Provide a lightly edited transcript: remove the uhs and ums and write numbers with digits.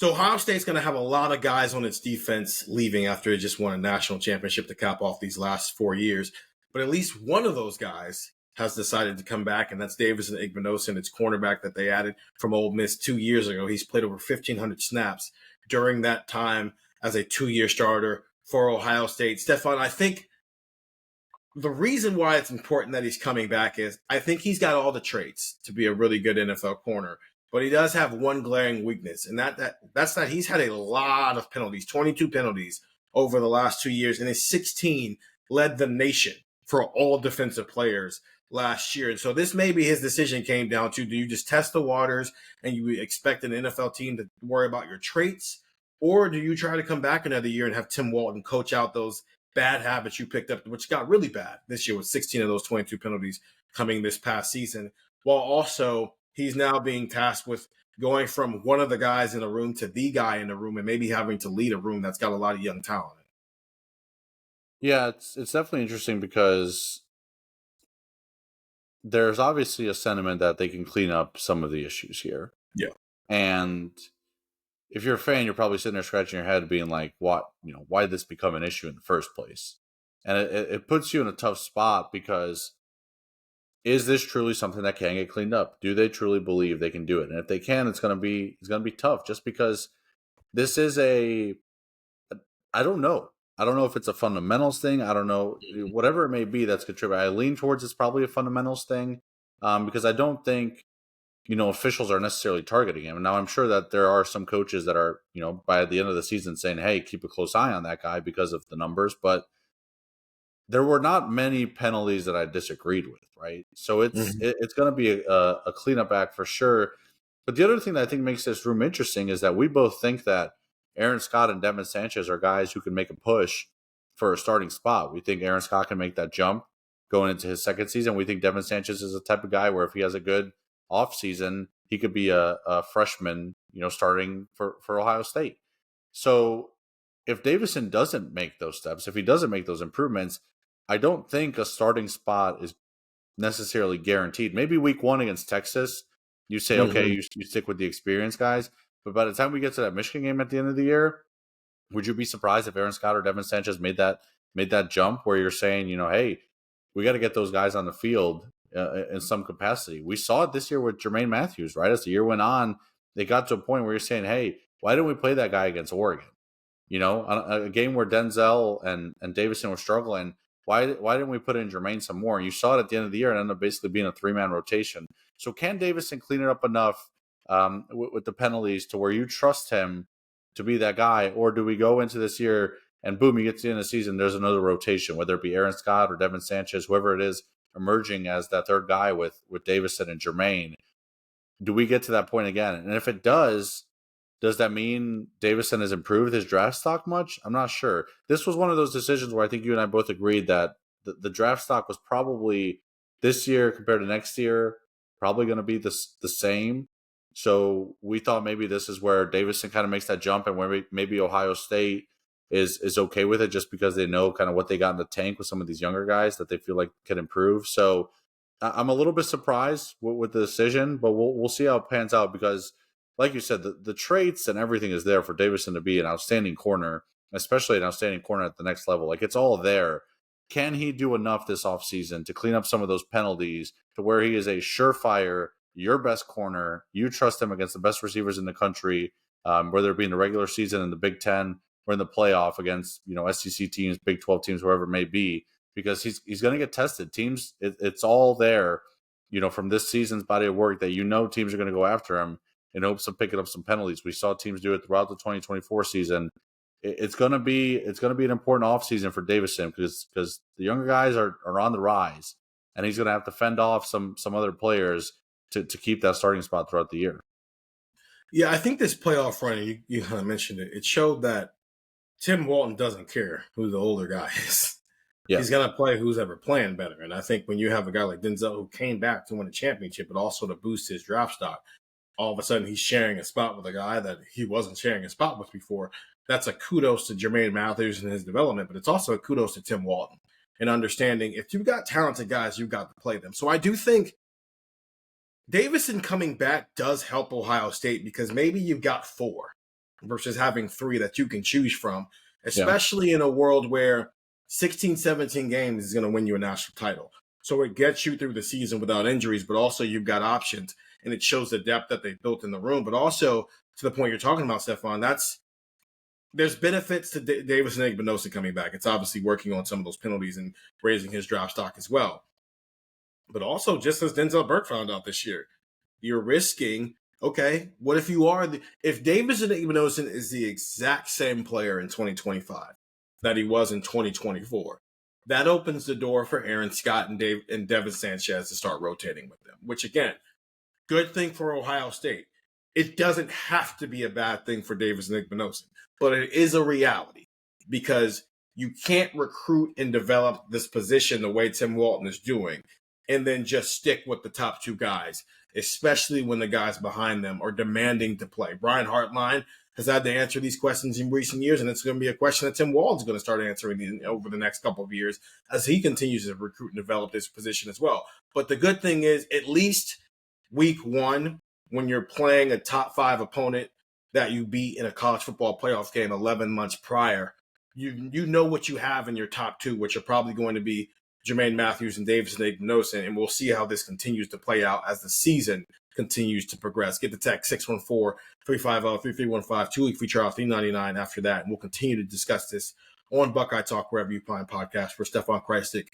So Ohio State's going to have a lot of guys on its defense leaving after it just won a national championship to cap off these last 4 years. But at least one of those guys has decided to come back, and that's Davision Igbinosun. It's cornerback that they added from Ole Miss 2 years ago. He's played over 1,500 snaps during that time as a 2-year starter for Ohio State. Stefan, I think the reason why it's important that he's coming back is I think he's got all the traits to be a really good NFL corner. But he does have one glaring weakness, and that's that he's had a lot of penalties, 22 penalties over the last 2 years, and his 16 led the nation for all defensive players last year. And so this maybe his decision came down to, do you just test the waters and you expect an NFL team to worry about your traits, or do you try to come back another year and have Tim Walton coach out those bad habits you picked up, which got really bad this year with 16 of those 22 penalties coming this past season, while also he's now being tasked with going from one of the guys in the room to the guy in the room and maybe having to lead a room that's got a lot of young talent. Yeah, it's definitely interesting because there's obviously a sentiment that they can clean up some of the issues here. Yeah. And if you're a fan, you're probably sitting there scratching your head being like, why did this become an issue in the first place? And it puts you in a tough spot because is this truly something that can get cleaned up? Do they truly believe they can do it? And if they can, it's going to be tough, just because this is I don't know. I don't know if it's a fundamentals thing. I don't know. Whatever it may be that's contributing. I lean towards it's probably a fundamentals thing because I don't think, officials are necessarily targeting him. Now, I'm sure that there are some coaches that are, by the end of the season saying, hey, keep a close eye on that guy because of the numbers. But there were not many penalties that I disagreed with, right? So it's going to be a cleanup act for sure. But the other thing that I think makes this room interesting is that we both think that Aaron Scott and Devin Sanchez are guys who can make a push for a starting spot. We think Aaron Scott can make that jump going into his second season. We think Devin Sanchez is the type of guy where if he has a good offseason, he could be a freshman, starting for Ohio State. So if Davison doesn't make those steps, if he doesn't make those improvements, I don't think a starting spot is necessarily guaranteed. Maybe week 1 against Texas, you say, okay, you stick with the experienced guys. But by the time we get to that Michigan game at the end of the year, would you be surprised if Aaron Scott or Devin Sanchez made that jump where you're saying, hey, we got to get those guys on the field in some capacity? We saw it this year with Jermaine Matthews, right? As the year went on, they got to a point where you're saying, hey, why didn't we play that guy against Oregon? On a game where Denzel and Davison were struggling, why didn't we put in Jermaine some more? And you saw it at the end of the year and ended up basically being a 3-man rotation. So can Davison clean it up enough with the penalties to where you trust him to be that guy? Or do we go into this year and boom, you get to the end of the season, there's another rotation, whether it be Aaron Scott or Devin Sanchez, whoever it is, emerging as that third guy with Davison and Jermaine? Do we get to that point again? And if it does that mean Davison has improved his draft stock much? I'm not sure. This was one of those decisions where I think you and I both agreed that the draft stock was probably this year compared to next year probably going to be the same. So we thought maybe this is where Davison kind of makes that jump, and where maybe Ohio State is okay with it just because they know kind of what they got in the tank with some of these younger guys that they feel like can improve. So I'm a little bit surprised with the decision, but we'll see how it pans out because, like you said, the traits and everything is there for Davison to be an outstanding corner, especially an outstanding corner at the next level. Like, it's all there. Can he do enough this offseason to clean up some of those penalties to where he is a surefire, your best corner? You trust him against the best receivers in the country, whether it be in the regular season in the Big Ten or in the playoff against SEC teams, Big 12 teams, wherever it may be, because he's going to get tested. Teams, it's all there, from this season's body of work that teams are going to go after him in hopes of picking up some penalties. We saw teams do it throughout the 2024 season. It's going to be an important offseason for Davison because the younger guys are on the rise, and he's going to have to fend off some other players to keep that starting spot throughout the year. Yeah, I think this playoff run, you kind of mentioned it, it showed that Tim Walton doesn't care who the older guy is. Yeah. He's going to play who's ever playing better. And I think when you have a guy like Denzel who came back to win a championship, but also to boost his draft stock, all of a sudden he's sharing a spot with a guy that he wasn't sharing a spot with before. That's a kudos to Jermaine Matthews and his development, but it's also a kudos to Tim Walton and understanding if you've got talented guys, you've got to play them. So I do think Davison coming back does help Ohio State because maybe you've got 4 versus having 3 that you can choose from, Yeah. especially in a world where 16, 17 games is going to win you a national title. So it gets you through the season without injuries, but also you've got options, and it shows the depth that they've built in the room. But also, to the point you're talking about, Stefan, there's benefits to Davison Igbinosun coming back. It's obviously working on some of those penalties and raising his draft stock as well. But also, just as Denzel Burke found out this year, you're risking, okay, what if if Davison Igbinosun is the exact same player in 2025 that he was in 2024, that opens the door for Aaron Scott and Devin Sanchez to start rotating with them, which, again, good thing for Ohio State. It doesn't have to be a bad thing for Davison Igbinosun, but it is a reality because you can't recruit and develop this position the way Tim Walton is doing and then just stick with the top 2 guys, especially when the guys behind them are demanding to play. Brian Hartline has had to answer these questions in recent years, and it's going to be a question that Tim Walton's going to start answering over the next couple of years as he continues to recruit and develop this position as well. But the good thing is, at least week 1, when you're playing a top 5 opponent that you beat in a college football playoff game 11 months prior, you know what you have in your top 2, which are probably going to be Jermaine Matthews and Davison Igbinosun, and we'll see how this continues to play out as the season continues to progress. Get the text 614-350-3315, 2-week free trial, $3.99 after that, and we'll continue to discuss this on Buckeye Talk, wherever you find podcasts. For Stefan Krajisnik